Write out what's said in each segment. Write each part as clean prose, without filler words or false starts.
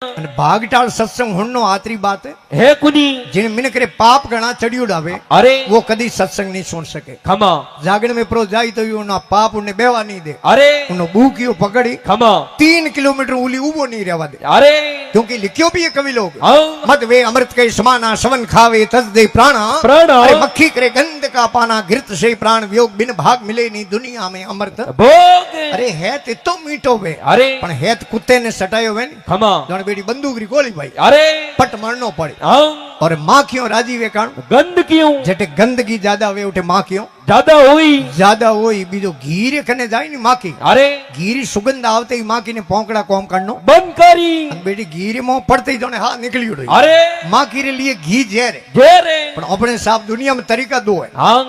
भागटाल सत्संग होनो आतरी बात है कुनी जिन मिन करे पाप गणा चढ़ी उड़ावे अरे वो कदी सत्संग नहीं सुन सके। खमा जागरण में प्रो जाई तो ना पाप उन्हें बेवा नहीं दे। अरे उन्हें बूकियो पकड़ी खमा 3 किलोमीटर उली उबो नहीं रहवा दे। अरे क्योंकि लिखियो भी है कवि लोग हाँ। मत वे अमृत के समाना सवन खावे तस दे प्राणा प्राणा। अरे मक्खी करे गंध का पाना घृत से प्राण वियोग बिन भाग मिले नहीं दुनिया में अमृत भोग अरे है तो मीठो वे अरे पण है कुत्ते ने सटायो वे खमा जण बेटी बंदूक री गोली भाई अरे पट मरनो पड़े हाँ। और माँ क्यों राजी वे कारण गंद क्यों जटे गंदगी ज्यादा वे उठे माँ क्यों ज्यादा हुई ज्यादा हुई बीजो घीरे कने जाए नी माँ की अरे घीरी सुगंध आवते ही माँ की ने पोंकड़ा कोम करनो बंद करी बेटी घीरे मुंह पड़ते ही जोने हाँ निकली उड़ी अरे माँ की रे लिए घी जहर है जेरे पण अपने साहब दुनिया में तरीका दो है हाँ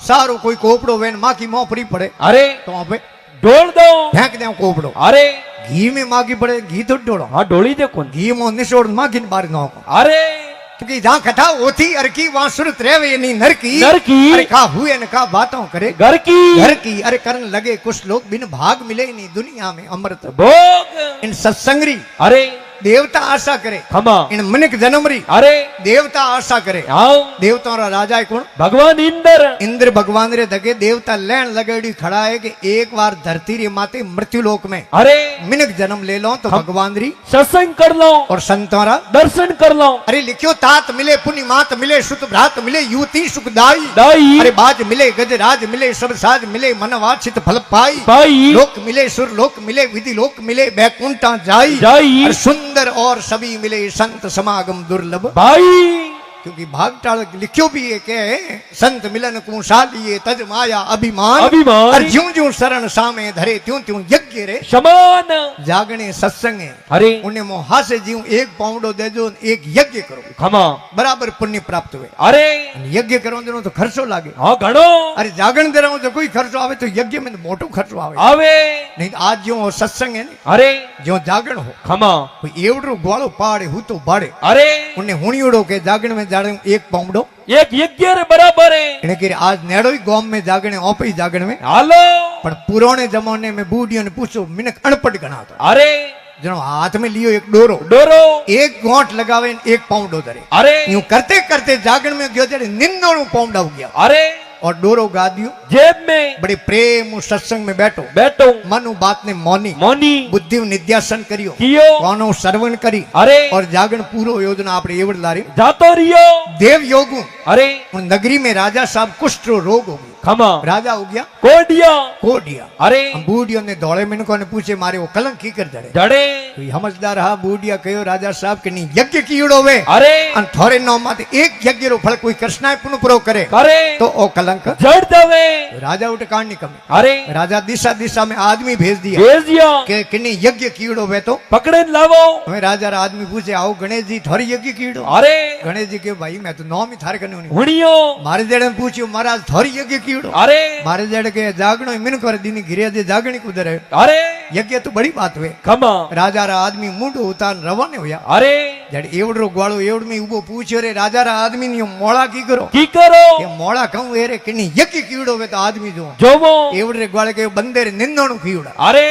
सारो कोई कोपड़ो वेन माँ की मुंह पड़ी पड़े अरे तो वहां पे डोल दो फेंक दे कोपड़ो अरे घी में माँ की पड़े घी तो डोड़ो हाँ डोली दे कौन घी मुंह निचोड़ माँ की बार न अरे क्योंकि जहाँ कथा होती अरकी वहां सुरत रहे नहीं नरकी नरकी। अरे का हुए न का बातों करे घर की घर की अरे करन लगे कुछ लोग बिन भाग मिले नहीं दुनिया में अमृत भोग इन सत्संगरी अरे देवता आशा करे खमा इन मिनक जन्मरी अरे देवता आशा करे हाँ देवताओं रा राजा है कौन भगवान इंद्र इंद्र भगवान रे दगे देवता लैन लगेड़ी खड़ा है कि एक बार धरती रे माते मृत्यु लोक में अरे मिनक जन्म ले लो तो भगवान री सत्संग कर लो और संतोरा दर्शन कर लो अरे लिखियो तात मिले पुण्य मात मिले सुत भ्रात मिले युवती सुखदाई दाई अरे बाज मिले गजराज मिले सब साज मिले मन वांछित फल पाई पाई लोक मिले सुर लोक मिले विधि लोक मिले बैकुंठा जाई जाई और सुंदर और सभी मिले संत समागम दुर्लभ भाई क्योंकि भागटाल लिखियो भी है के संत मिलन को शालिए तज माया अभिमान अभिमान। और ज्यों ज्यों शरण सामे धरे त्यों त्यों यज्ञ रे समान जागने सत्संग है अरे उन्हें मोहा से जीव एक पाउंडो दे जो एक यज्ञ करो खमा बराबर पुण्य प्राप्त हुए अरे यज्ञ करो तो खर्चो लागे हाँ घणो अरे जागरण दे रहा तो कोई खर्चो आवे तो यज्ञ में तो मोटो खर्चो आवे आवे नहीं तो आज जो सत्संग है ना अरे जो जागरण हो खमा कोई एवडो ग्वालो पाड़े हूँ तो बाड़े अरे उन्हें हुणियोड़ो के जागरण में जागरण एक पाउंडो एक यज्ञ रे बराबर है એને કે આજ નેડો ગામ में जागणे ओपी जागण में हालो पण पुराने जमाने में बूढ़ियों ने पूछो मिनक अनपढ़ गणा था अरे जनो हाथ में लियो एक डोरो डोरो एक गोंठ लगावे एक पाउंडो धरे अरे यूं करते करते जागण में गयो जड़े 99 पाउंड हो गया अरे और डोरो गा दियो जेब में बड़े प्रेम सत्संग में बैठो बैठो मनु बात ने मौनी मोनी बुद्धि निध्यासन करियो कियो कौनो श्रवण करी अरे और जागरण पूरो योजना आपरे एवड लारी जातो रियो देव योगु अरे उन नगरी में राजा साहब कुष्ठ रोग हो गया खमा राजा हो गया कोडिया कोडिया अरे बूढ़ियों ने दौड़े मिनकों ने पूछे मारे वो कलंक की कर जड़े जड़े तो समझदार हा बूढ़िया कहो राजा साहब के नहीं यज्ञ कीड़ो वे अरे अन थोड़े नौ माते एक यज्ञ रो फल कोई कृष्णा पुनः प्रो करे करे तो ओ कलंक जड़ दवे राजा उठ कांड नहीं कमे अरे राजा दिशा दिशा में आदमी भेज दिया भेज दिया के किन्नी यज्ञ कीड़ो वे तो पकड़े लावो हमें राजा रा आदमी पूछे आओ गणेश जी थोड़ी यज्ञ कीड़ो अरे गणेश जी के भाई मैं तो नौ में थारे कने हुणियो मारे जड़े ने पूछ्यो महाराज थोड़ी यज्ञ कीड़ो अरे मारे जड़ के जागणो मिन कर दीनी घिरे दे जागणी कुदर है अरे यज्ञ तो बड़ी बात हुए खमा राजा रा आदमी मुंड उतार रवाने होया अरे जड़ एवडो ग्वालो एवड में उबो पूछ्यो रे राजा रा आदमी ने मोड़ा की करो की करो के मोड़ा कहूं एरे किनी यज्ञ कीड़ो वे तो आदमी जो जोवो एवड रे ग्वाले के बंदे रे निंदणो कीड़ा अरे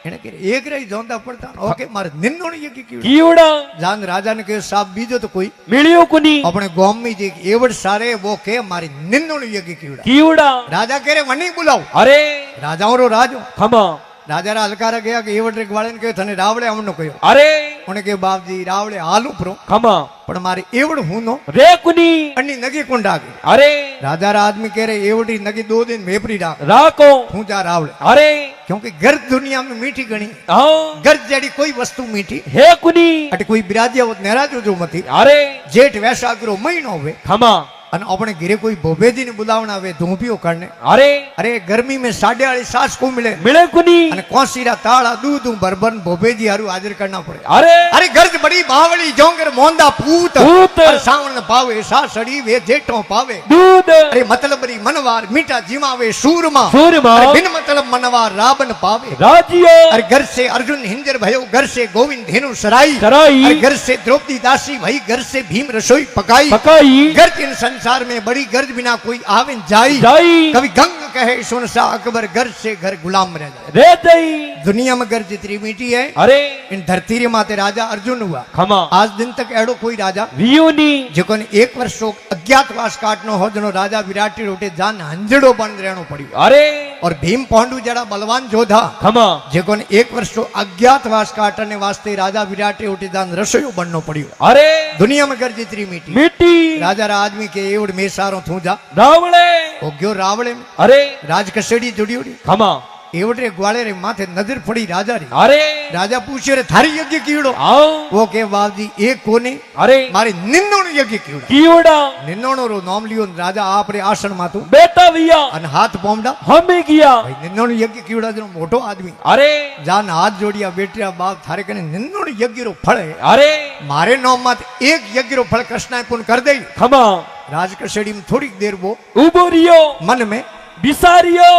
એને કે એક રહી જોંતા પડતા ઓકે મારે નિંદોણી यज्ञ कीड़ा कीड़ा जान राजा ने के साहब बीजो तो कोई मिलियो कुनी अपने गांव में जे एवड सारे वो के मारी निंदोणी यज्ञ कीड़ा कीड़ा राजा कह रे वनी बुलाओ अरे राजाओं रो राजो खमा राजा रा हलकारा गया कि एवड रे ग्वाले ने के थने रावड़े हमनो कयो अरे उन्हें के बाप जी रावड़े हालू प्रो खमा पण मारे एवड हूं नो रे कुनी अन्नी नगी कुंड आ गई अरे राजा रा आदमी कह रहे एवडी नगी 2 दिन मेपरी डाक राको हूं जा रावड़े अरे क्योंकि गर्द दुनिया में मीठी गणी हाँ गर्द जड़ी कोई वस्तु मीठी हे कुनी अटे कोई बिराजिया वो नेराजो जो मती अरे जेठ वैशाखरो महीनो हुए खमा अन अपने घरे कोई बोबेजी ने बुलावना वे धूपियो करने अरे अरे गर्मी में 8.5 सास को मिले मिले कुनी अन कौसीरा ताड़ा दूध बरबन बोबेजी हारू हाजिर करना पड़े अरे अरे गर्ज बड़ी बावली जोंगर मोंदा पूत पूत। अरे सावन पावे सासड़ी वे जेठों पावे दूध अरे मतलब री मनवार मीठा जिमावे सूरमा सूरमा अरे बिन मतलब मनवार रावण पावे राजियो अरे घर से अर्जुन हिंजर भयो घर से गोविंद धेनु सराई सराई अरे घर से द्रौपदी दासी भाई घर से भीम रसोई पकाई पकाई घर के संसार में बड़ी गर्ज बिना कोई आवे न जाई जाई कभी गंग कहे सुन सा अकबर घर से घर गुलाम रह जाए रे दई दुनिया में गर्ज इतनी मीठी है अरे इन धरती रे माते राजा अर्जुन हुआ खमा आज दिन तक एड़ो कोई राजा वियुनी जेको ने एक वर्ष अज्ञातवास काटनो हो जनो राजा विराटी रोटे जान हंजड़ो बन रहनो पड़ियो अरे और भीम पांडु जड़ा बलवान जोधा खमा जेको ने एक वर्ष अज्ञातवास काटने वास्ते राजा विराटे रोटे जान रसोयो बननो पड़ियो अरे दुनिया में गर्ज इतनी मीठी मिट्टी राजा रा आदमी के एवड में सारो थू जा रावणे हो गयो रावड़े में अरे राज कसेड़ी जुड़ियोड़ी खमा एवडे ग्वाले रे माथे नजर पड़ी राजा री अरे राजा पूछे रे थारी यज्ञ कीड़ो आओ वो के बाबजी एक कोने अरे मारे निन्नोण यज्ञ कीड़ा कीवड़ा निन्नोणो रो नाम लियो न राजा आपरे आसन माथु बेटा विया अन हाथ पोमडा हमें किया भाई निन्नोण यज्ञ कीड़ा जो मोटो आदमी अरे जान हाथ जोड़िया बेटिया बाप थारे कने निन्नोण यज्ञ रो फल है अरे मारे नाम माथ एक यज्ञ रो फल कृष्णाय पुन कर दे खमा राज कसेड़ी में थोड़ी देर वो उबो रियो मन में बिसारियो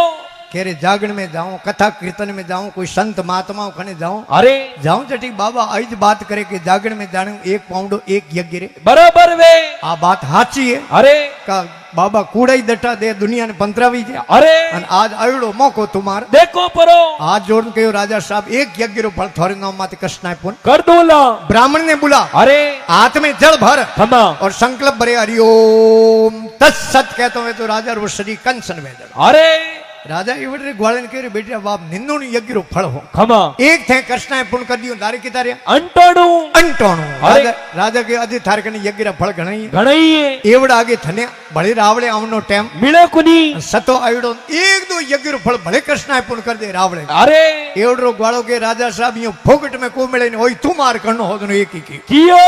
कह रे जागरण में जाऊं कथा कीर्तन में जाऊं कोई संत महात्माओं खने जाऊं अरे जाऊं जटी बाबा आज बात करे कि जागरण में जाने एक पाउंडो एक यज्ञ रे बराबर वे आ बात हाची है अरे का बाबा कूड़ा ही दटा दे दुनिया ने पंतरावी है अरे अन आज अड़ो मौको तुम्हार देखो परो आज जोड़ कहो राजा साहब एक यज्ञ रो फल थोड़े नाम माते कृष्णाय पुन कर दोला ब्राह्मण ने बुला अरे हाथ में जल भर खमा और संकल्प भरे हरिओम तत्सत कहते हुए तो राजा रो शरीर कंसन में जड़ अरे राजा इवडे ग्वालन के बेटा बाप निन्नोनी यज्ञ रो फल हो खमा एक थे कृष्णाय पुन कर दियो दारे की तारे अंटाणु अंटोणो अरे राजा के अधे थारे कने यज्ञ रा फल घणई घणई एवड़ा आगे थने बड़े रावड़े आवनो टाइम मिले कुनी सतो आयडो एक दो यज्ञ रो फल भले कृष्णाय पुन कर दे रावड़े अरे एवड़ो ग्वालो के राजा साहब यो फोकट में को मिले ने ओई तू मार करनो हो तो एक ही की कियो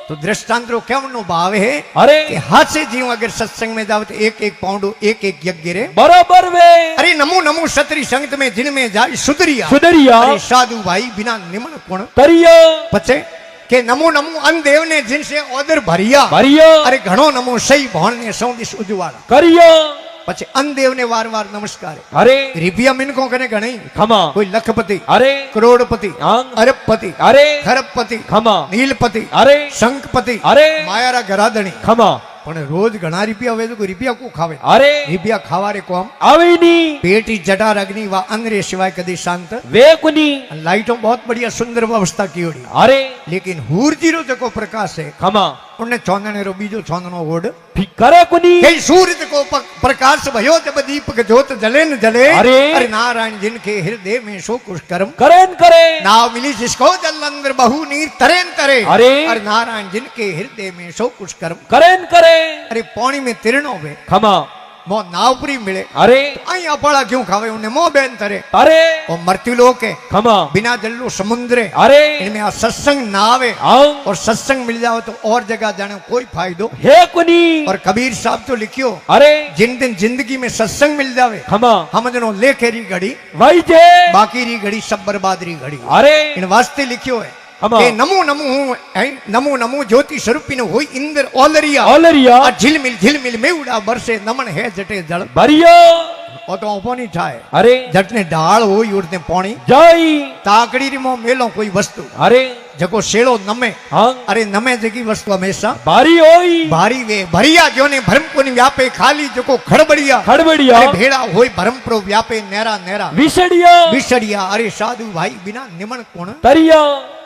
तो दृष्टांत रो केवनो भाव है अरे कि हाथ से जीव अगर सत्संग में जाओ तो एक एक पाउंडो एक एक यज्ञ रे बराबर वे अरे नमो नमो क्षत्रिय संगत में जिनमें जाय सुधरिया सुधरिया अरे साधु भाई बिना निमन कोण करियो पचे के नमो नमो अन देव ने जिनसे ओदर भरिया भरियो अरे घणो नमो सही भण ने सौ दिस उजवाड़ा करियो पछे अन देव ने वार वार नमस्कार अरे रिपिया मिनको कने घणी खमा कोई लखपति अरे करोड़पति आंग अरबपति अरे खरबपति खमा नीलपति अरे शंखपति अरे मायारा घराधणी खमा पण रोज घणा रिपिया वे तो रिपिया को खावे अरे रिपिया खावा रे कोम आवीनी पेटी जटार अग्नि वा अंग्रे सिवाय कदी शांत वे कुनी लाइटों बहुत बढ़िया सुंदर व्यवस्था की होड़ी अरे लेकिन हूरजीरो जको प्रकाश है खमा उन्हें चौंदने रो बीजो चौंदनो ओड करे कुनी कई सूरज को प्रकाश भयो जब दीपक ज्योत जले न जले अरे नारायण जिनके हृदय में सो कुछ कर्म करेन करे नाव मिली जिसको जल अंदर बहु नीर तरेन तरे अरे नारायण जिनके हृदय में सो कुछ कर्म करेन करे अरे पौनी में तिरणो वे खमा मो नावपुरी मिले अरे आई अपाड़ा क्यों खावे उन्हें मोह बैन तरे अरे और मृत्यु लोक है खमा बिना जल्लो समुद्र है अरे इनमें आ सत्संग ना आवे आओ और सत्संग मिल जाओ तो और जगह जाने कोई फायदो हे कुनी और कबीर साहब तो लिखियो अरे जिन दिन जिंदगी में सत्संग मिल जावे खमा हम जनो लेखेरी घड़ी वही जे बाकी री घड़ी सब बर्बादरी घड़ी अरे इन वास्ते लिखियो है खमा के नमो नमो नमो नमो ज्योति स्वरूपिन होई इंद्र ओलरिया ओलरिया झिलमिल में उड़ा बरसे नमन है जटे जल भरियो ओ तो ओपनी थाए अरे जटने ढाल होई उड़ते पानी जाई ताकड़ी री मो मेलो कोई वस्तु अरे जको शेलो नमे हाँ अरे नमे जगी वस्तु हमेशा भारी होई भारी वे भरिया जो ने भरम को व्यापे खाली जको खड़बड़िया खड़बड़िया अरे भेड़ा होई भरम प्रो व्यापे नेरा नेरा विसड़िया विसड़िया अरे साधु भाई बिना निमन कोण तरिया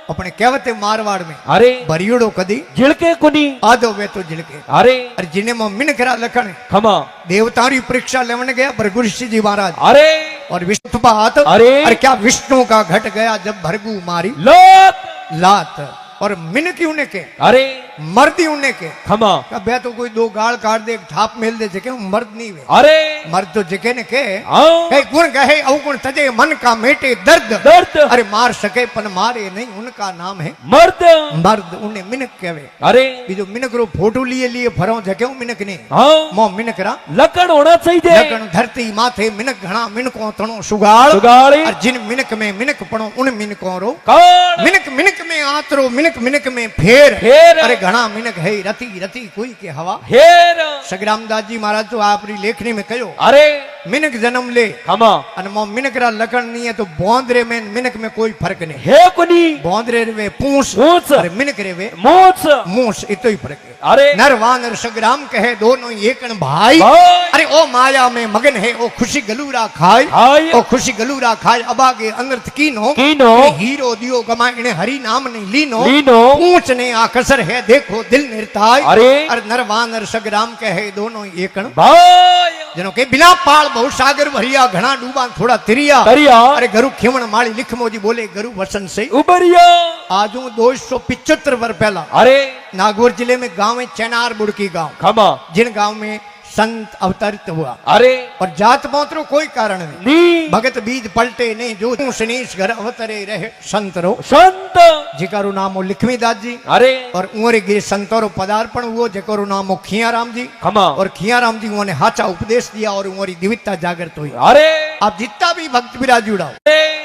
अपने कहवते मारवाड़ में अरे भरियोड़ो कदी झिड़के कुनी आधो वे तो झिड़के अरे अरे जिन्हें मो मिन करा लखन खमा देवतारी परीक्षा लेवन गया भरगुरुषि जी महाराज अरे और विष्णु बात अरे क्या विष्णु का घट गया जब भरगु मारी लोक लात और मिन क्यों ने के अरे मर्दी उन्हें के खमा बे तो कोई दो गाल काट दे एक थाप मेल दे जके मर्द नहीं वे अरे मर्द तो जके ने के आओ कई गुण कहे अवगुण तजे मन का मेटे दर्द दर्द अरे मार सके पन मारे नहीं उनका नाम है मर्द मर्द उन्हें मिनक कहवे अरे बीजो मिनक रो फोटो लिए लिए फरो जके मिनक ने हाँ मो मिनक रा लकड़ होना चाहिए लकड़ धरती माथे मिनक घना मिनको तणो सुगाड़ सुगाड़ी और जिन मिनक में मिनक पणो उन मिनकों रो कौन मिनक मिनक में आतरो मिनक मिनक में फेर फेर अरे घना मिनक है रति रति कोई के हवा। हेर सग्रामदास जी महाराज तो आपरी लेखनी में कहो अरे मिनक जन्म ले खमा अन मो मिनक रा लखन नहीं है तो बोंदरे में मिनक में कोई फर्क नहीं। हे कुनी बोंदरे रे पूंछ पूंछ अरे मिनक रे वे मूछ मूछ इतो ही फर्क है। अरे नर वानर सग्राम कहे दोनों एकन भाई। भाई। अरे ओ माया में मगन है ओ खुशी गलूरा खाए खाए। ओ खुशी गलूरा खाए अबागे अनर्थ कीनो कीनो। ये हीरो दियो गमाए इन्हें हरि नाम नहीं लीनो लीनो। पूंछ ने आकसर है देखो दिल निर्ताय। अरे। अरे नर वानर सग्राम कहे दोनों एकन भाई जनो के बिना पाल बहु सागर भरिया घना डूबा थोड़ा तिरिया। तरिया अरे गरु खेवण माली लिख मोजी बोले गरु वसन से उबरिया आज 275 वर्ष पहला अरे नागौर जिले में गांव है चैनार बुड़की गांव खमा जिन गांव में संत अवतरित हुआ अरे और जात पात्रो कोई कारण नहीं नी भगत बीज पलटे नहीं जो सनीस घर अवतरे रहे संत रो संत जिकारो नाम हो लक्ष्मीदास जी अरे और उरे गिर संतों रो पदार्पण हुओ जेको नाम हो खियाराम जी खमा और खियाराम जी उन्होंने हाचा उपदेश दिया और उमरी दिव्यता जागृत हुई। अरे आप जितना भी भक्त विराज जुड़ाओ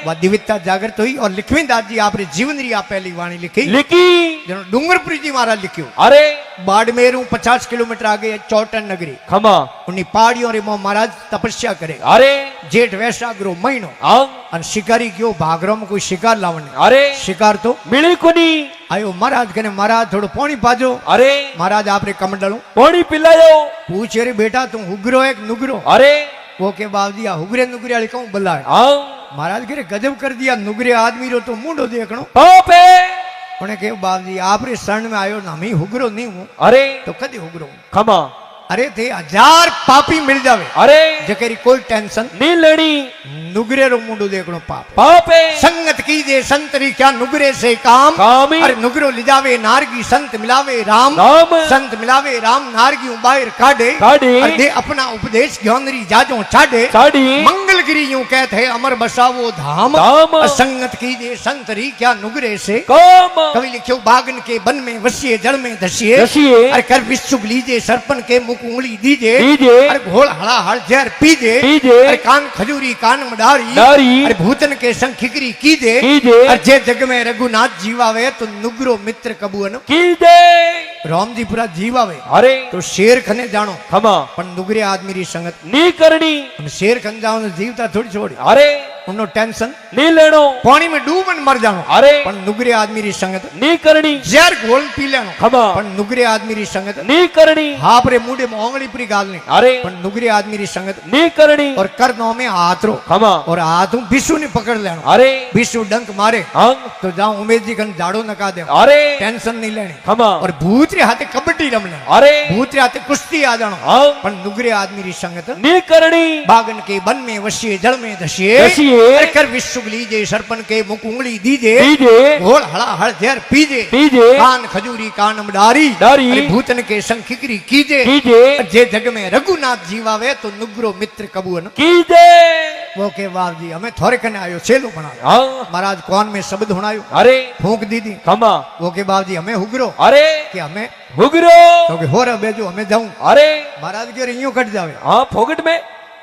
वह दिव्यता जागृत हुई और लक्ष्मीदास जी आपने जीवन री आप पहली वाणी लिखी लिखी जनो डूंगरपुरी जी महाराज लिखियो। अरे बाड़मेर 50 किलोमीटर आगे चौटन नगरी खमा उन्हीं पहाड़ियों रे मो महाराज तपस्या करे। अरे जेठ वैशाग्रो महीनो अंग और शिकारी क्यों भागरो में कोई शिकार लावने अरे शिकार तो मिली कुनी आयो महाराज कने महाराज थोड़ो पानी पाजो। अरे महाराज आपरे कमंडलू पानी पिलायो पूछे रे बेटा तुम हुगरो एक नुगरो। अरे वो के बावजिया हुगरे नुगरे वाली कहूं बल्ला अंग महाराज के गजब कर दिया नुगरे आदमी रो तो मुंडो देखनो पापे उन्हें के बावजी आपरे शरण में आयो ना मैं हुगरो नहीं हूं अरे तो कदी हुगरो। खमा अरे थे 1000 पापी मिल जावे अरे जकेरी कोई टेंशन नी लेनी नुगरे रो मुंडो देखनो पाप पापे संगत कीजे संतरी क्या नुगरे से काम। कामी अरे नुगरो लिजावे नारगी संत मिलावे राम राम संत मिलावे राम नारगी बाहर काढ़े काढ़े। अरे दे अपना उपदेश ज्ञानरी जाजो चाढ़े साड़ी मंगलगिरी यूं कहते है अमर बसावो धाम धाम। संगत कीजे संतरी क्या नुगरे से काम कवि लिखियो बागन के बन में वसिए जड़ में धसिए। धसिए। अरे कर विश्व लीजे सरपन के मुख उंगली दीजे। दीजे। अरे घोल हड़ा हड़ जहर पीजे। पीजे। अरे कान खजूरी कान मडारी डारी। अरे भूतन के संग खिकरी कीजे। कीजे। अरे जे जग में रघुनाथ जीवावे तो नुगरो मित्र कबून की दे राम जी पूरा जीवावे अरे तो शेर खने जानो खमा पण नुगरे आदमी री संगत नी करनी हम शेर खन जाओ तो जीवता थोड़ी छोड़ी अरे उन्नो टेंशन नी लेनो पानी में डूबन मर जानो अरे पण नुगरे आदमी री संगत नी करनी जहर घोल पी लेनो खमा पण नुगरे आदमी री संगत नी करनी हापरे मुंडे में ओंगली पूरी गाल नहीं अरे पण नुगरे आदमी री संगत नी करनी और करनो में हाथ रो खमा और हाथों बिशु ने पकड़ लेनो अरे बिशु डंक मारे अंग तो जाओ उमेश जी कन झाड़ो नका दे अरे टेंशन नहीं लेनी खमा और भूत रे हाथे कबड्डी रमने अरे भूत रे हाथे कुश्ती आ जानो अंग पण नुगरे आदमी री संगत नी करनी बागन के बन में वसिए जड़ में धसिए। धसिए। अरे कर विश्व लीजे सरपन के मुख उंगली दीजे। दीजे। घोल हड़ा हड़ जहर पीजे। पीजे। कान खजूरी कान मडारी डारी। अरे भूतन के संग खिकरी कीजे। कीजे। जे जग में रघुनाथ जीवावे तो नुगरो मित्र कबून की दे वो के बाप जी हमें थोड़े कने आयो छेलो बनायो अंग महाराज कौन में शब्द हुणायो अरे फूंक दीदी खमा वो के बाप जी हमें हुगरो अरे कि हमें हुगरो तो हो रहा बेजो हमें जाऊं अरे महाराज के रियो कट जावे हाँ फोगट में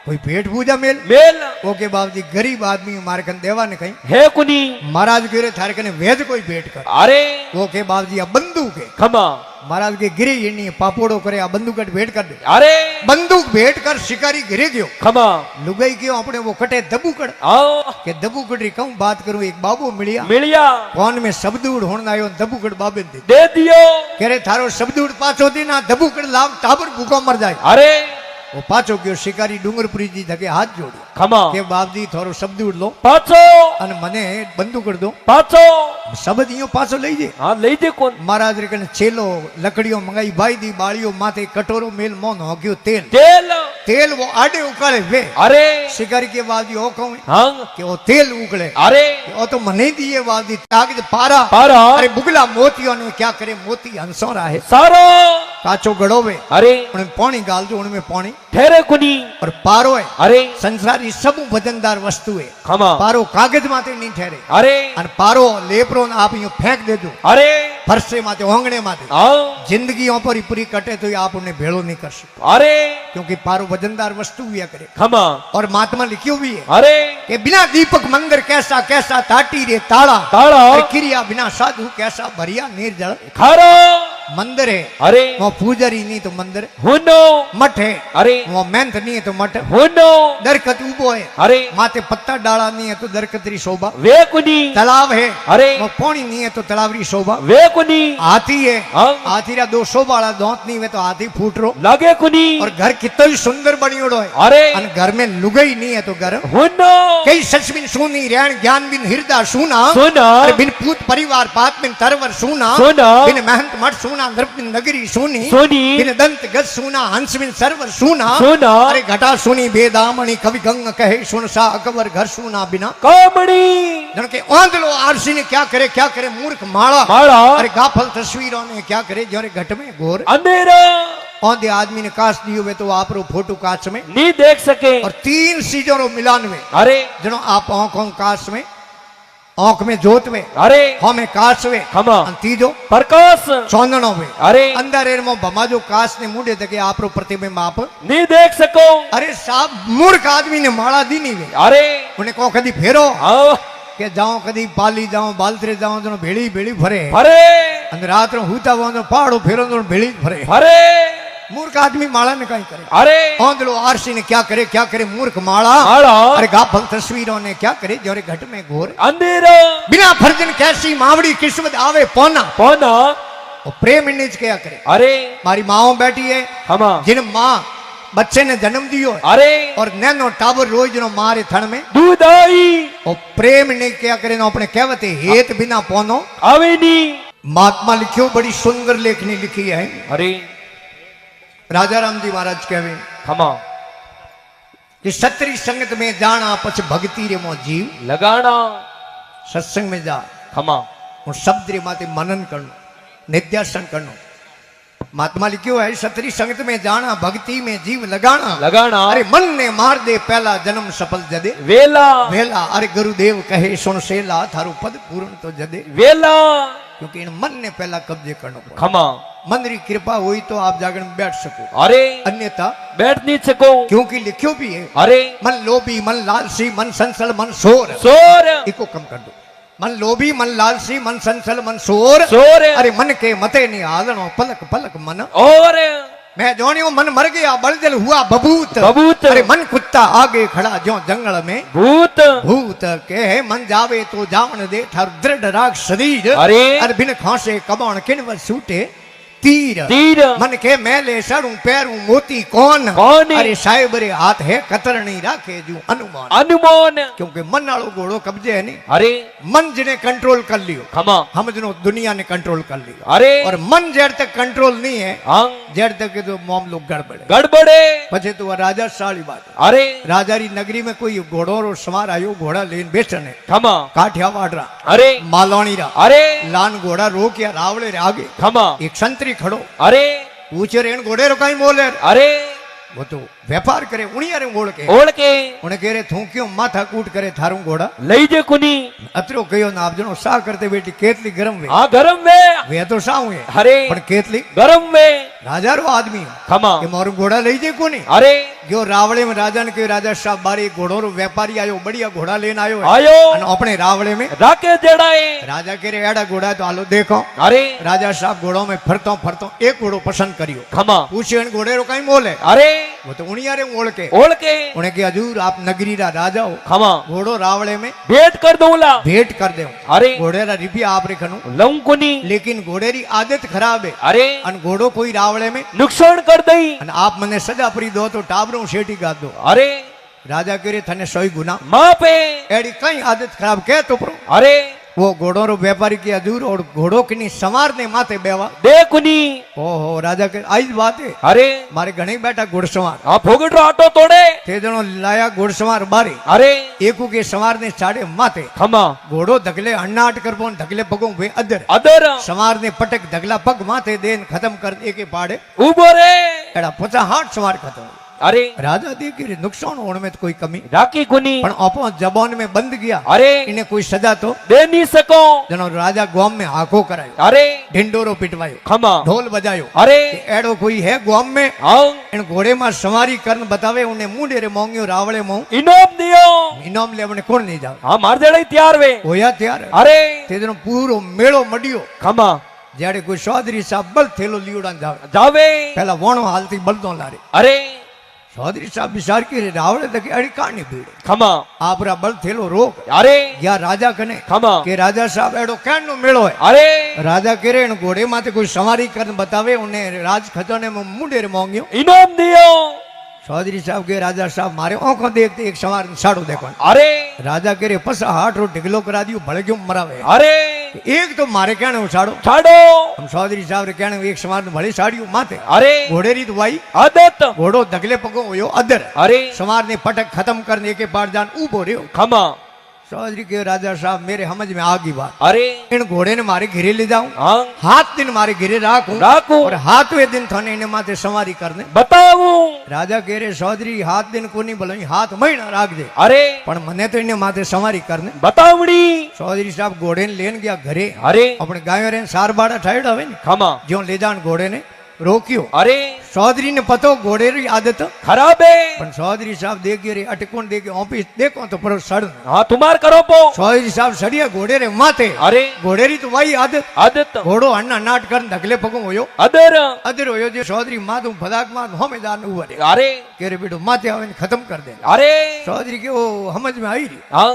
कोई पेट पूजा मेल मेल वो के बाप जी गरीब आदमी मारे कन देवा ने कहीं है कुनी महाराज गिरे थारे कने वेद कोई भेंट कर अरे वो के बाप जी अब बंदूक है खमा महाराज के गिरे ये नहीं पापोड़ो करे आ बंदूक भेंट कर दे। अरे बंदूक भेंट कर शिकारी गिरे गयो खमा लुगाई क्यों अपने वो कटे दबूकड़ आओ के दबूकड़ री कहूं बात करूं एक बाबू मिलिया मिलिया कौन में शब्दूड़ होने आयो दबूकड़ बाबे दे दे दियो कह रहे थारो शब्दूड़ पाछो दी ना दबूकड़ लाव टाबर भूखो मर जाए। अरे वो पाछो गयो शिकारी डूंगरपुरी जी धके हाथ जोड़ो खमा के बाप जी थोरो शब्दूड़ लो पाछो अने मने बंदूकड़ दो पाछो शब्द इयो पाछो लई जे हाँ ले दे कौन महाराज रे कने छेलो लकड़ियों मंगाई भाई दी बाड़ियों माथे कटोरो मेल मोन हो गयो तेल तेल तेल वो आडे उकाले वे अरे शिकारी के बाजी ओ कहूं हाँ कि वो तेल उकले अरे ओ तो मने दिए बाजी ताकि पारा पारा अरे बुगला मोतियों ने क्या करे मोती हंसो रहा है सारो काचो गड़ोवे अरे उनमें पानी गाल दो उनमें पानी ठहरे कुनी और पारो है अरे संसारी सब वजनदार वस्तु है खमा पारो कागज माते नहीं ठहरे अरे और पारो लेपरो न आप यूं फेंक दे दो अरे फरसे माते ओंगणे माते आओ जिंदगी पर पूरी कटे तो आप उन्हें भेड़ो नहीं कर सकते अरे क्योंकि पारो वजनदार वस्तु हुआ करे। खमा और महात्मा लिखियो भी है अरे कि बिना दीपक मंदिर कैसा कैसा ताटी रे ताड़ा ताड़ा अरे क्रिया बिना साधु कैसा भरिया निर्जल। खारो मंदिर है अरे वो पूजारी नहीं तो मंदिर, हुनो मठ है अरे वो मेहनत नहीं है तो मठ, हुनो दरखत उबो है अरे माथे पत्ता डाला नहीं है तो दरखत री शोभा, वे कुनी तालाब है अरे वो पानी नहीं है तो तालाब री शोभा, वे कुनी हाथी है हाँ हाथी रा दो शोभा वाला दांत नहीं है तो हाथी फूट रो, लगे कुनी और घर कितना ही सुंदर बनियोड़ो है अरे और घर में लुगाई नहीं है तो घर हुनो कई सच बिन सुनी रहन ज्ञान बिन हृदय सुना, सुना अरे बिन पूत परिवार पात बिन तरवर सुना, सुना बिन महंत मठ सुना नृप बिन नगरी सुनी, सुनी बिन दंत गज सुना हंस बिन सरवर सुना, सुना अरे घटा सुनी बेदामणि कवि गंग कहे सुन सा अकबर घर सुना बिना, कामड़ी जन के आंधलो आरसी ने क्या करे मूर्ख माड़ा, माड़ा अरे गाफल तस्वीरों ने क्या करे जोरे घट में घोर, अंधेरा औंधे आदमी ने काश दियो वे तो आप रो फोटो काच में, नहीं देख सके और तीन चीजों रो मिलान में, अरे जनो आप आंखों काश में आंख में जोत में अरे हमें काश में खमा अन तीजो प्रकाश चौंदनो में, अरे अंदर एर मो बमा जो काश ने मुंडे तके आप रो प्रतिबिंब आप, नहीं देख सको अरे साहब मूर्ख आदमी ने माड़ा दी नहीं वे, अरे उन्हें को कदी फेरो हाँ के जाओ कदी पाली जाओ बालतरे जाओ जनो भेड़ी भेड़ी फरे, अरे अंदर रात रो हुता वो जनो पहाड़ो फेरो जनो भेड़ी फरे, अरे मूर्ख आदमी माड़ा ने कहीं करे, अरे औंधलो आरसी ने क्या करे मूर्ख माड़ा, माड़ा अरे गाफल तस्वीरों ने क्या करे जोरे घट में घोर, अंधेरा बिना फर्जन कैसी मावड़ी किस्मत आवे पौना, पौना और प्रेम इंज क्या करे, अरे मारी माओ बैठी है खमा जिन माँ बच्चे ने जन्म दियो है, अरे और नैनो टाबर रोज नो मारे थन में, दूध आई और प्रेम ने क्या करे नो अपने कहवते हेत बिना पौनो, आवे नी महात्मा लिखियो बड़ी सुंदर लेखनी लिखी है, अरे राजा राम जी महाराज कहवे खमा कि सतरी संगत में जाना पछ भक्ति रे मो जीव, लगाना सत्संग में जा खमा और शब्द रे माते मनन करनो निध्यासन करनो, महात्मा लिखियो है सतरी संगत में जाना भक्ति में जीव लगाना, लगाना अरे मन ने मार दे पहला जन्म सफल जदे, वेला वेला अरे गुरुदेव कहे सुन सेला थारो पद पूर्ण तो जदे, वेला क्योंकि इन मन ने पहला कब्जे करना पड़ा, खमा मन री कृपा हुई तो आप जागरण में बैठ सको, अरे अन्यथा बैठ नहीं सको, क्योंकि लिखियो भी है अरे मन लोभी मन लालसी मन संसल मन सोर, सोर इको कम कर दो, मन लोभी मन लालसी मन संसल मन सोर, सोर अरे मन के मते नहीं आदनो पलक पलक मन, और मैं जोनियो मन मर गया बलजल हुआ बबूत, बबूत अरे मन कुत्ता आगे खड़ा जो जंगल में भूत भूत के मन जावे तो जावन दे थार दृढ़ राग शरीर, अरे बिन खांसे कबाण किनवर सूटे तीर, तीर मन के मैले सड़ू पैरू मोती कौन, कौन अरे साहेब रे हाथ है कतर नहीं राखे जू अनुमान, अनुमान क्योंकि मन वालों घोड़ो कब्जे है नहीं, अरे मन जिन्हें कंट्रोल कर लियो, खमा हम जिनो दुनिया ने कंट्रोल कर लियो, अरे और मन जेर तक कंट्रोल नहीं है हाँ जेर तक तो मामलो गड़बड़े गड़बड़े, पछे तो वह राजा साड़ी बात, अरे राजा री नगरी में कोई घोड़ो रो सवार आयो घोड़ा लेन बेचने, खमा काठियावाड़ रा अरे मालवाणी रा, अरे लान घोड़ा रोक या रावले रे आगे खमा एक संतरी खड़ो, अरे पूछे रेन घोड़े रो कहीं बोले, अरे वो तो व्यापार करे उनिया रे ओढ़ के, ओढ़ के उन्हें कह रहे थू क्यों माथा कूट करे थारू घोड़ा, लई जे कुनी अतरो कहो ना आप जनो सा करते बेटी केतली गरम वे, हाँ गरम में वे तो सा हुए अरे पर केतली गरम में राजा रो आदमी खमा के मोरू घोड़ा लई जे कोनी, अरे जो रावड़े में राजा ने कहो राजा साहब बारी घोड़ो रो व्यापारी आयो बढ़िया घोड़ा लेन आयो है, आयो अन अपने रावड़े में राके जड़ाए, राजा कह रहे एड़ा घोड़ा तो आलो देखो, अरे राजा साहब घोड़ों में फरतो फरतो एक घोड़ो पसंद करियो, खमा पूछे इन घोड़े रो कहीं बोले, अरे वो तो उनिया रे ओढ़ के, ओढ़ के उन्हें कहा हजूर आप नगरी रा राजा हो, खमा घोड़ो रावड़े में भेंट कर दूंला, भेंट कर दे, अरे घोड़े रा रिपिया आप रे खनू, लऊं कुनी, लेकिन घोड़े री आदत खराब है, अरे अन घोड़ो कोई रावड़े में नुकसान कर दई, अन आप मने सजा परी दो तो टाबरों शेटी गा दो, अरे राजा करे थने सोई गुना, माँ पे एड़ी कई आदत खराब कह तो परो, अरे वो घोड़ो रो व्यापारी की हजूर और घोड़ो की संवार ने माथे बेवा, दे कुनी, ओहो राजा के आई बात है, अरे मारे घणी बैठा घोड़सवार, हाँ फोगट रो आटो तोड़े, ते जनो लाया घोड़सवार बारी, अरे एकू के संवार ने चाड़े माथे, खमा घोड़ो धगले अन्नाट कर पोन धगले पगों वे अदर, अदर संवार ने पटक धगला पग माथे देन खत्म कर दे के पाड़े, उबो रे, एड़ा 50 संवार खत्म, अरे राजा देखे रे नुकसान होने में तो कोई कमी, राखी कुनी, पण अपो जबान में बंद गया, अरे इन्हें कोई सजा तो दे नहीं सको, जनो राजा गांव में हाको करायो, अरे ढिंडोरो पिटवायो, खमा ढोल बजायो, अरे एड़ो कोई है गांव में हाँ इन घोड़े में सवारी करन बतावे, उन्हें मुंडे रे मोंगियो रावड़े मों इनाम दियो, इनाम ले अपने कौन नहीं जाओ, हाँ मार जड़ाई तैयार वे, होया तैयार है, अरे ते जनो पूरो मेड़ो मडियो, खमा જ્યારે કોઈ ચૌધરી સાહેબ બળ થેલો લીવડા જાવે જાવે પેલા વણો હાલતી બળદો લારે અરે ચૌધરી સાહેબ વિચાર કરી રાવળે તો કે અડી કાની ભીડ ખમા આપરા બળ થેલો રોક અરે ગયા રાજા કને ખમા કે રાજા સાહેબ એડો કેનો મેળો હે અરે રાજા કરે ને ઘોડે માથે કોઈ સવારી કરીને બતાવે ઉને રાજ ખજાને में मुंडे मोंगियो ઇનામ દિયો चौधरी साहब के राजा साहब मारे आंखों देखते एक सवार साड़ो देखो અરે राजा करे पसा हाथ रो ढिगलो करा दियो भले क्यों मरावे અરે एक तो मारे कहने साड़ो છાડો हम चौधरी साहब रे कहने एक सवार भले साड़ियो माथे અરે घोड़े रीत वाई આદત घोड़ो दगले पगो होयो अदर અરે सवार ने पटक खत्म करने के पार जान ऊबो रहो ખમા चौधरी के राजा साहब मेरे समझ में आ गई बात અરે इन घोड़े ने मारे घिरे ले जाऊं હા हाथ दिन मारे घिरे राखूं રાખું और हाथवे दिन थाने इन्हें माथे सवारी करने બતાવું राजा कह रहे चौधरी हाथ दिन को नहीं बोलो हाथ महीना राख दे અરે पण मने तो इन्हें माथे सवारी करने બતાવડી चौधरी साहब घोड़े ने लेन गया घरे અરે अपने गायों रे सार बाड़ा ठाड़ हवे ने ખમા जो ले जान घोड़े ने रोक्यो અરે चौधरी ने पतो घोड़े री आदत ખરાબ હે पण चौधरी साहब देख रे अटकोन देख ऑफिस देखो तो पर सड़ હા તુમાર કરો પો चौधरी साहब सड़िया घोड़े रे माथे અરે घोड़े री तो वही आदत આદત घोड़ो अन्ना नाट कर धगले पगो होयो અદર अदर होयो जो चौधरी माधु फदाक माध होमेदार ने हुआ रे અરે कह रे बेटो माथे आवे ने खत्म कर दे અરે चौधरी के वो समझ में आई रही હા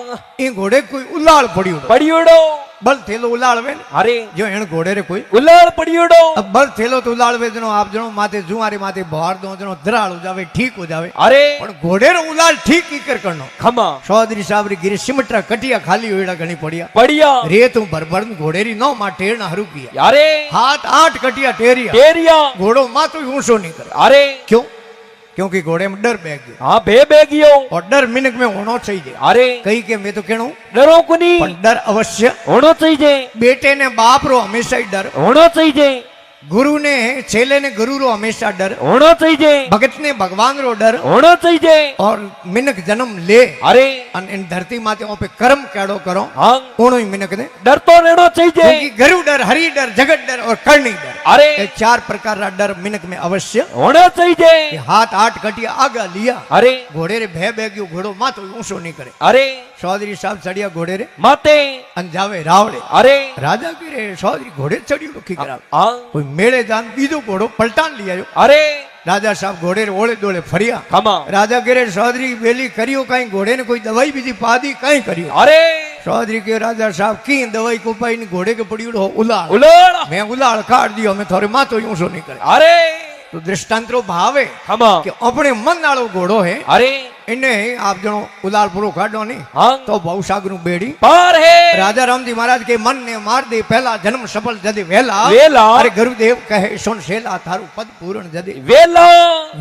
ये घोड़े कोई उलाल पड़ियो પડ્યુડો बल थेलो उलाल वे ने અરે जो एण घोड़े रे कोई ઉલાળ પડ્યુડો अब बल थेलो तो उलाल वे जनो आप जनो माथे जुआरे माथे बहार दो जनो धराल हो जावे ठीक हो जावे અરે पण घोड़े रो उलाल ठीक ही कर करनो ખમા चौधरी साहब री गिरे सिमटरा कटिया खाली होईड़ा घणी पड़िया પડ્યા रे तू भरभर घोड़े री नौ मा टेर ना हरू किया અરે हाथ 8 कटिया टेरिया ટેરિયા घोड़ो माथो ऊंचो नहीं करे અરે क्यों क्योंकि घोड़े में डर बैग गयो હા બે બેગીઓ और डर मिनक में होना चाहिए અરે कही के मैं तो कहूं ડરો કોની पण डर अवश्य હોણો चाहिए बेटे ने बाप रो हमेशा ही डर હોણો चाहिए गुरु ने चेले ने गुरु रो हमेशा डर હોણો चाहिए भगत ने भगवान रो डर હોણો चाहिए और मिनक जन्म ले અરે अन इन धरती माते पे कर्म केड़ो करो હા कोनो ही मिनक ने ડરતો રહેણો चाहिए क्योंकि गुरु डर हरि डर जगत डर और करणी डर અરે ये 4 प्रकार रा डर मिनक में अवश्य હોણો चाहिए ये हाथ 8 कटिया आगा लिया અરે घोड़े रे भे गयो घोड़ो माथो ऊंचो नहीं करे અરે चौधरी साहब चढ़िया घोड़े रे માતે अन जावे रावड़े અરે राजा के रे चौधरी घोड़े चढ़ियो रुकी करा હા कोई मेले जान बीजो घोड़ो पलटान लिया અરે राजा साहब घोड़े रे ओले दोले फरिया ખમા राजा के रे चौधरी वेली करियो कहीं घोड़े ने कोई दवाई बीजी पादी कहीं करियो અરે चौधरी के राजा साहब की दवाई को पाई ने घोड़े के पड़ी हो उलाड़ ઉલાળ मैं उलाड़ काट दियो मैं थोड़े माथो यूं सो नहीं करे અરે तो दृष्टांतरो भावे ખમા कि अपने मन वालो घोड़ो है અરે इन्हें आप जनो उलाड़ पूरो काटो नहीं હા तो बहुसागर बेड़ी પાર હે राजा राम जी महाराज के मन ने मार दे पहला जन्म सफल जदे वेला વેલા अरे गुरुदेव कहे सुन शेला थारू पद पूर्ण जदे વેલા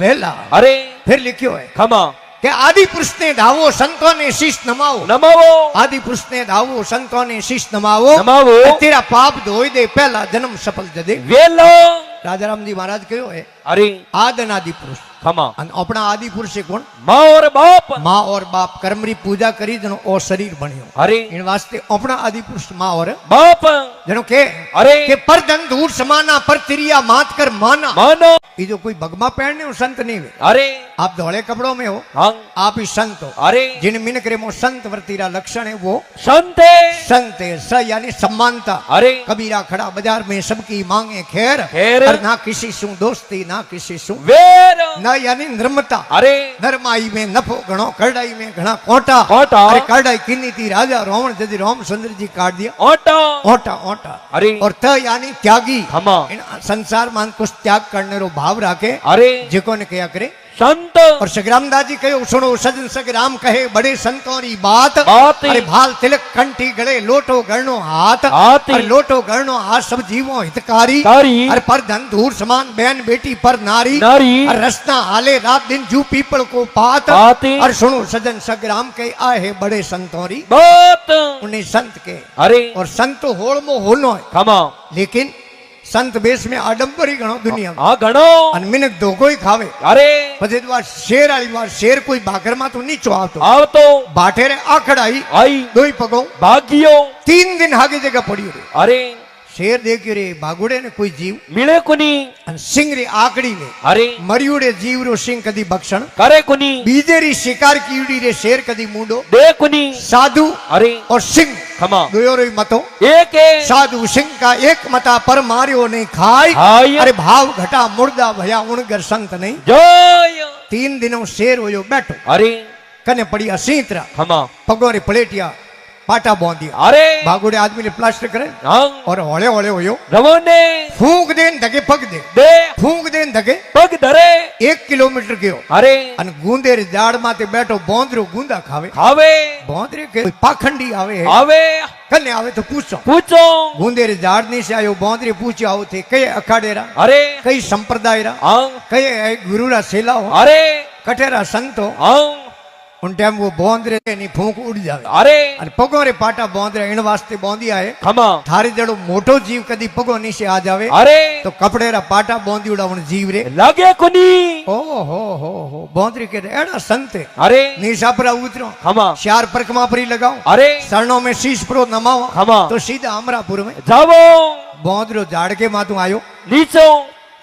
वेला અરે फिर लिखियो है ખમા कि आदि पुरुष ने धावो संतों ने शीश नमाओ નમાવો आदि पुरुष ने धावो संतों ने शीश नमाओ નમાવો तेरा पाप धोई दे पहला जन्म सफल जदे વેલો राजा राम जी महाराज कहो है અરે आद अनादि पुरुष ખમા अन अपना आदि पुरुष है कौन માં ઓર બાપ माँ और बाप कर्म री पूजा करी जनो और शरीर बनियो અરે इन वास्ते अपना आदि पुरुष माँ और બાપ जनो के અરે पर धन दूर समाना पर तिरिया मात कर माना માનો ये जो कोई भगमा पहनने हो संत नहीं हुए અરે आप धोले कपड़ों में हो હા आप ही संत हो અરે जिन मिनक रे मो संत वर्तीरा लक्षण है वो સંતે संत है स यानी सम्मानता અરે कबीरा खड़ा बाजार में सबकी मांगे खैर ખેર और ना किसी सु दोस्ती ना किसी सु વેર ना यानी निर्मता અરે नरमाई में नफो घणो करड़ाई में घना कोटा કોટા अरे करड़ाई किन्नी थी राजा रावण जदि रामचंद्र जी काट दिया ઓટા ओटा ओटा અરે और त यानी त्यागी ખમા इन संसार मान कुछ त्याग करने रो भाव राखे અરે जिको ने कया करे સંત और सग्राम दास जी कहो सुनो सजन सग्राम कहे बड़े संतों री बात बात अरे भाल तिलक कंठी गले लोटो गणनो हाथ हाथ अरे लोटो गणनो हाथ सब जीवों हितकारी कारी अरे पर धन धूर समान बहन बेटी पर नारी नारी और रसना हाले रात दिन जू पीपल को पात पाती और सुनो सजन सग्राम के आए बड़े संतों री बात उन्हें संत के અરે और संत होड़ मो होनो है ખમા लेकिन संत बेस में आडंबरी घणो दुनिया में હા ઘણો अन मिनक धोको ही खावे અરે પછી બાર શેર આલી બાર શેર કોઈ ભાગરમાં તો નીચો આવતો આવતો બાઠેરે આખડાઈ આઈ દોઈ પગો ભાગ્યો 3 दिन हागे जगह पड़ी रे અરે શેર દેખ્યો રે ભાગુડે ને કોઈ જીવ मिले कुनी અને સિંહ રે આકડી લે अरे મર્યુડે જીવ રો સિંહ કદી ભક્ષણ करे कुनी બીજે રી શિકાર કીડી રે શેર કદી મૂંડો दे कुनी साधु अरे और सिंह खमा दोयो रो मतो एक है साधु सिंह का एक मता पर मार्यो नहीं खाई हाय अरे भाव घटा मुर्दा भया उणगर संत नहीं जय 3 दिनों शेर होयो बैठो अरे कने पड़ी असींतरा खमा पगोरी प्लेटिया पाटा बांधिया अरे भागुड़े आदमी ने प्लास्टर करे हाँ और होले होले होयो रवोने फूंक दे न धके पग दे दे फूंक दे न धके पग धरे 1 किलोमीटर गयो अरे અને ગુંદેર ઝાડ માથે બેઠો બોંદરો ગુંદા ખાવે खावे બોંદરે કે કોઈ પાખંડી આવે હે आवे કને આવે તો પૂછો पूछो ગુંદેર ઝાડ ની से आयो બોંદરે પૂછ્યો આવો થે કઈ અખાડેરા अरे કઈ સંપ્રદાયરા हाँ કઈ ગુરુરા સેલાઓ अरे કઠેરા સંતો हाँ उन टाइम वो बोंदरे ની ફૂંક ઉડી જાવે अरे અને પગોરે પાટા બોંદરે એણ વાસ્તે બોંધિયા હે खमा થારી જડો મોટો જીવ કદી પગો નીચે આ જાવે अरे તો કપડેરા પાટા બોંધી ઉડાવણ જીવ રે लगे कुनी ओ हो बोंदरी के एड़ा संते अरे निशापरा उतरो खमा चार परकमा परी लगाओ अरे शरणों में शीश प्रो नमाओ खमा तो सीधा अमरापुर में जावो बोंदरो झाड़ के माथू आयो नीचो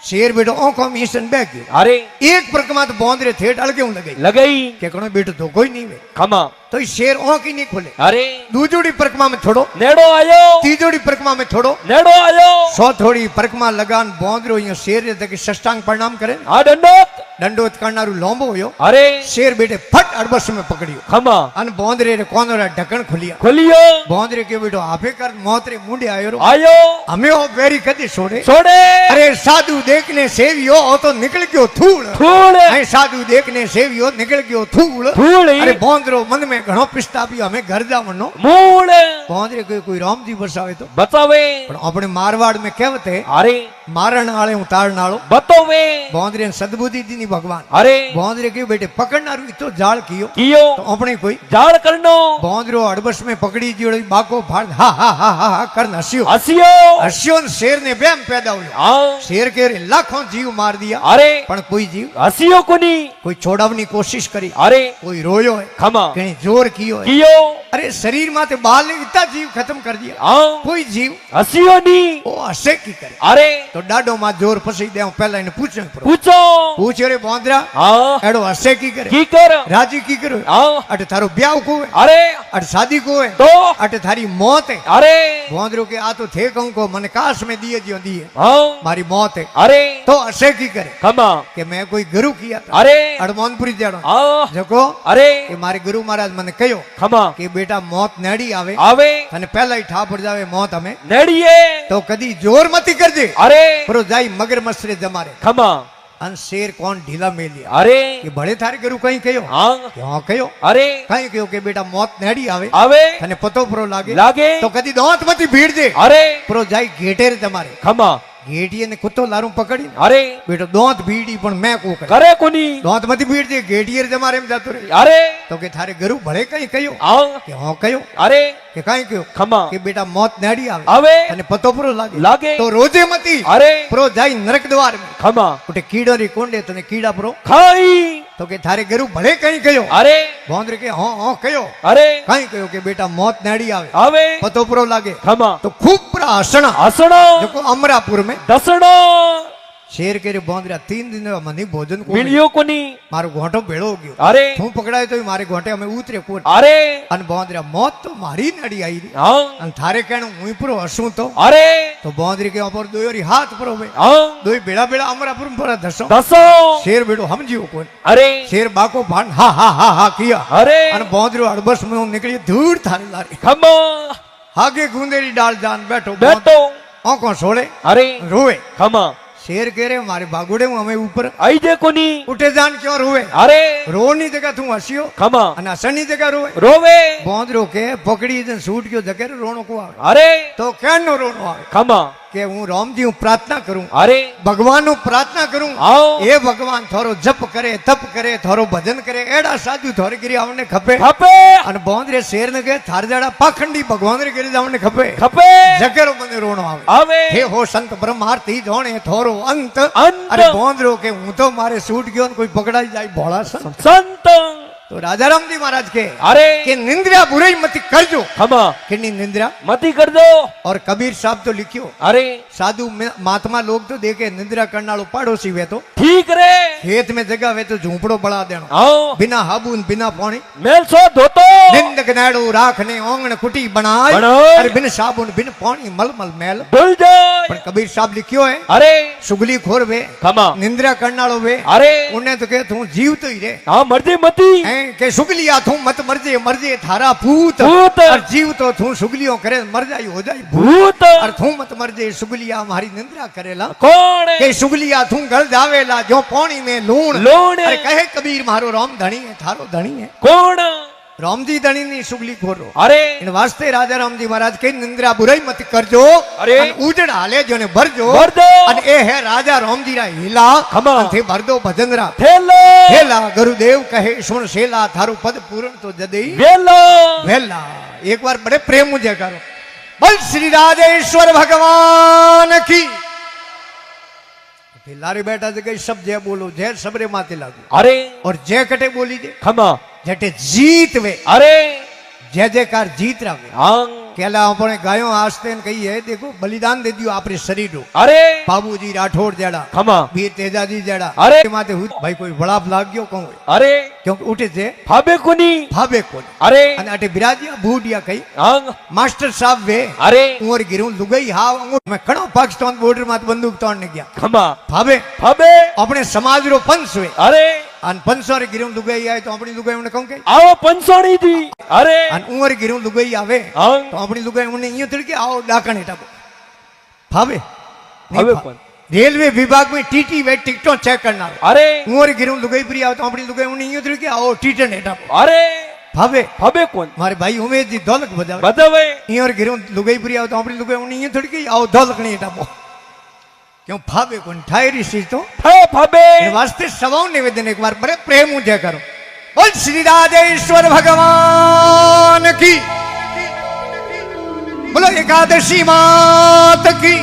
शेर बेटो ओंखो मिशन बैग गयो अरे एक परकमा तो बोंदरे थे डाल के लगे लगई के कणो बेटो तो कोई नहीं वे खमा तो ये शेर ओंख ही नहीं खोले अरे दूजोड़ी परकमा में छोड़ो नेड़ो आयो तीजोड़ी परकमा में छोड़ो नेड़ो आयो सौ थोड़ी परकमा लगान बोंदरो ये शेर रे तक सष्टांग प्रणाम करे आ दंडोत दंडोत करनारू लोंबो होयो अरे शेर बेटे फट अड़बस में पकड़ियो खमा अन बोंदरे रे कोनरा ढक्कन खुलिया खोलियो बोंदरे के बेटो आपे कर मोतरे मुंडे आयो रो आयो हमें ओ बेरी कदी छोड़े छोड़े अरे साधु देखने सेवियो ओ तो निकल गयो थूल फूल ऐ साधु देखने सेवियो निकल गयो थूल फूली अरे बोंदरो मन में घणो पिस्तापियो हमें घर जावनो मूल बोंदरे कोई राम जी बसावे तो बतावे पण अपने मारवाड़ में कहवत है अरे मारण आले हूं तारण आलो बतावे बोंदरे सद्बुद्धि दी भगवान अरे बोंदरे के बेटे पकड़नारू इतो जाल कियो कियो तो अपने कोई जाड़ करनो बोंदरो अड़बस में पकड़ी जियो बाको फाड़ हा हा हा हा हा कर हसियो हसियो हसियो न शेर ने बेम पैदा हुयो हाँ शेर के लाखों जीव मार दिया अरे पण कोई जीव हसियो कुनी कोई छोड़ावनी कोशिश करी अरे कोई रोयो है खमा कहीं जोर कियो है कियो अरे शरीर माथे बाल ने इतना जीव खत्म कर दिया हाँ कोई जीव हसियो नी वो हसे की करे अरे तो डाडो मा जोर फसी दे पहला इने पूछो पूछो पूछो रे बोंदरा हाँ एडो हसे की करे की कर राजी की करो हाँ अटे थारो ब्याह को है अरे अटे शादी को है तो अटे थारी मौत है अरे बोंदरो के आ तो थे कहूं को मन काश में दिए जियो दिए हाँ मारी मौत है अरे तो हसे की करे खमा कि मैं कोई गुरु किया था अरे अड़मोनपुरी जाड़ो हाँ जको अरे कि मारे गुरु महाराज મને કયો खमा કે બેટા મોત નેડી આવે आवे અને પહેલા ઈ ઠાપડ જાવે મોત અમે नेड़िए તો કદી જોર મતી કરજે अरे પરો જાઈ મગરમચ્છ રે જમારે खमा અન શેર કોણ ઢીલા મેલિયા अरे કે ભળે થારે ગુરુ કઈ કયો हाँ કે હા કયો अरे કઈ કયો કે બેટા મોત નેડી આવે आवे અને પતો પરો લાગે लागे તો કદી દોંત મતી ભીડજે अरे પરો જાઈ ઘેટે રે તમારે खमा ઘેટીએ ને કુત્તો લારું પકડી अरे બેટો દોંત ભીડી પણ મેં કો કરે करे कुनी દોંત મતી ભીડજે ઘેટીએ રે તમારે એમ જાતો રે अरे તો કે થારે ગુરુ ભળે કઈ કયો हाँ કે હા કયો अरे કે કઈ કયો खमा કે બેટા મોત નેડી આવે आवे અને પતો પરો લાગે लागे તો રોજે મતી अरे પ્રો જાય નરક દ્વાર में खमा ઉઠે કીડો રી કોંડે તને કીડા પ્રો खाई તો કે થારે ગુરુ ભલે કઈ કયો अरे બોંદરે કે હા હા કયો अरे કઈ કયો કે બેટા મોત નેડી આવે आवे પતો પરો લાગે खमा તો ખૂબ પ્રા હસણા हसणो જોકો અમરાપુર में दसणो शेर के रे बोंदरा 3 दिन मनी भोजन को मिलियो कुनी मारो घोटो भेड़ो हो गयो अरे तू पकड़ाय तो मारे घोटे हमें उतरे कोट अरे अन बोंदरा मौत तो मारी नड़ी आई री हाँ अन थारे कहणो मुई पुरो हसू तो अरे बोंदरी के ऊपर दोयोरी हाथ परो में हाँ दोई बेड़ा बेड़ा अमरापुर में परा धसो दसो शेर बेड़ो हम जीव कोन अरे शेर बाको भान हा हा हा हा किया अरे अन बोंदरो अड़बस में निकली दूर थारी लारी खमा आगे गुंदेरी डाल जान बैठो बैठो आंखों सोले अरे रोवे खमा शेर कह रहे मारे बागुड़े हूं हमें ऊपर आई जे कुनी उठे जान क्यों रोवे अरे रो नहीं जगह तू हसियो खमा અને હસની જગ્યા રોવે रोवे બોંદરો કે પકડી દે છૂટ ગયો જગે રોણો કો આવે अरे તો કેનો રોણો આવે खमा કે હું રામજી હું પ્રાર્થના કરું अरे ભગવાનનું પ્રાર્થના કરું आओ એ ભગવાન થોરો જપ કરે તપ કરે થોરો ભજન કરે એડા સાધુ થોરે ગીરી આવને ખપે खपे અને બોંદરે શેર ને કે થારજાડા પાખંડી ભગવાન રે ગીરી આવને ખપે खपे જગેરો મને રોણો આવે आवे હે હો સંત બ્રહ્માર્થી જોણે થોરો અંત अंत અરે બોંદરો કે હું તો મારે છૂટ ગયો ને કોઈ પકડાઈ જાય ભોળા સંત संत तो राजा राम जी महाराज के अरे कि निंद्रा बुराई मत करजो। खमा कितनी निंद्रा। मती कर दो। और कबीर साहब तो लिखियो अरे साधु महात्मा लोग तो देखे निंद्रा करने वालों पड़ोसी वे तो ठीक रे। खेत में जगह वे तो झूंपड़ो बड़ा देना आओ बिना हाबून बिना पानी मेल सो धोतो। निंद कनाड़ो राखने ओंगण कुटी बनाए बनाए। अरे बिन साबुन बिन पानी मलमल मैल। धुल जाए। पर कबीर साहब लिखियो है अरे सुगली खोर वे खमा निंद्रा करने वालों वे अरे उन्हें तो कहे तू जीव तो ही रे हाँ मर्जी मती हैं के सुगलिया तू मत मरजे मरजे थारा भूत भूत। और जीव तो तू सुगलियों करे मर जाई हो जाई भूत। और तू मत मरजे सुगलिया हमारी निंद्रा करेला कौन है? के सुगलिया तू गल जावेला जो पानी में लूण लूण। अरे कहे कबीर मारो राम धनी है थारो धनी है कौन? राम जी धनी नहीं सुगली खोरो अरे इन वास्ते राजा राम जी महाराज के निंद्रा बुराई मत करजो अरे। अन उजड़ हाले जो ने भरजो भर दो। अन ए है राजा राम जी रा हिला खमा। अन थे भर दो भजनरा थेलो हेला गुरुदेव कहे सुन शेला थारो पद पूर्ण तो जदई वेलो वेला। एक बार बड़े प्रेम मुझे करो बोल श्री राजेश्वर भगवान की। लारे बैठा जगह सब जय बोलो जय सबरे माते लागू अरे और जय कटे बोली जे खमा जटे जीत वे अरे जय जयकार जीत रावे हाँ केला अपने गायों आस्ते ने कही है देखो बलिदान दे दियो आपरे शरीर रो अरे बाबूजी राठौड़ जड़ा खमा वीर तेजाजी जड़ा अरे। माते हुई भाई कोई बड़ा लाग गयो कहूं अरे क्योंकि उठे थे फाबे कोनी भावे कोन अरे अने अटे बिराजिया बूढ़िया कही हाँ मास्टर साहब वे अरे उमर गिरू लुगई हाव अंगूठ में कणो पाकिस्तान बॉर्डर मात बंदूक तोड़ने गया खमा भावे फाबे अपने समाज रो पंच वे अरे अन पंचो रे गिरू लुगई आए तो अपनी लुगई उन्हें कहूं के आओ पंचोड़ी थी अरे अन उमर गिरू लुगई आवे हाँ तो अपनी लुगाई उन्हें यूं तिड़के आओ डाकण हेठा भावे भावे पण। रेलवे विभाग में टीटी वे टिकटों चेक करना अरे उमर गिरू लुगाई प्री आओ तो अपनी लुगाई उन्हें यूं तिड़के आओ टीटन हेठा अरे भावे फाबे कौन मारे भाई उमेश जी ढोलक बजावे बतावे यूं गिरू लुगाई प्री आओ तो अपनी लुगाई उन्हें यूं तिड़के आओ ढोलक नहीं हेठा क्यों भावे कौन ठायरी सी तो फाबे इन वास्ते सवाओं निवेदन एक बार बड़े प्रेम मुझे करो बोल श्री राजेश्वर भगवान की। बोलो एकादशी मात की।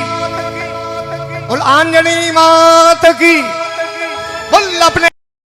बोल आंजनी मात की। बोल अपने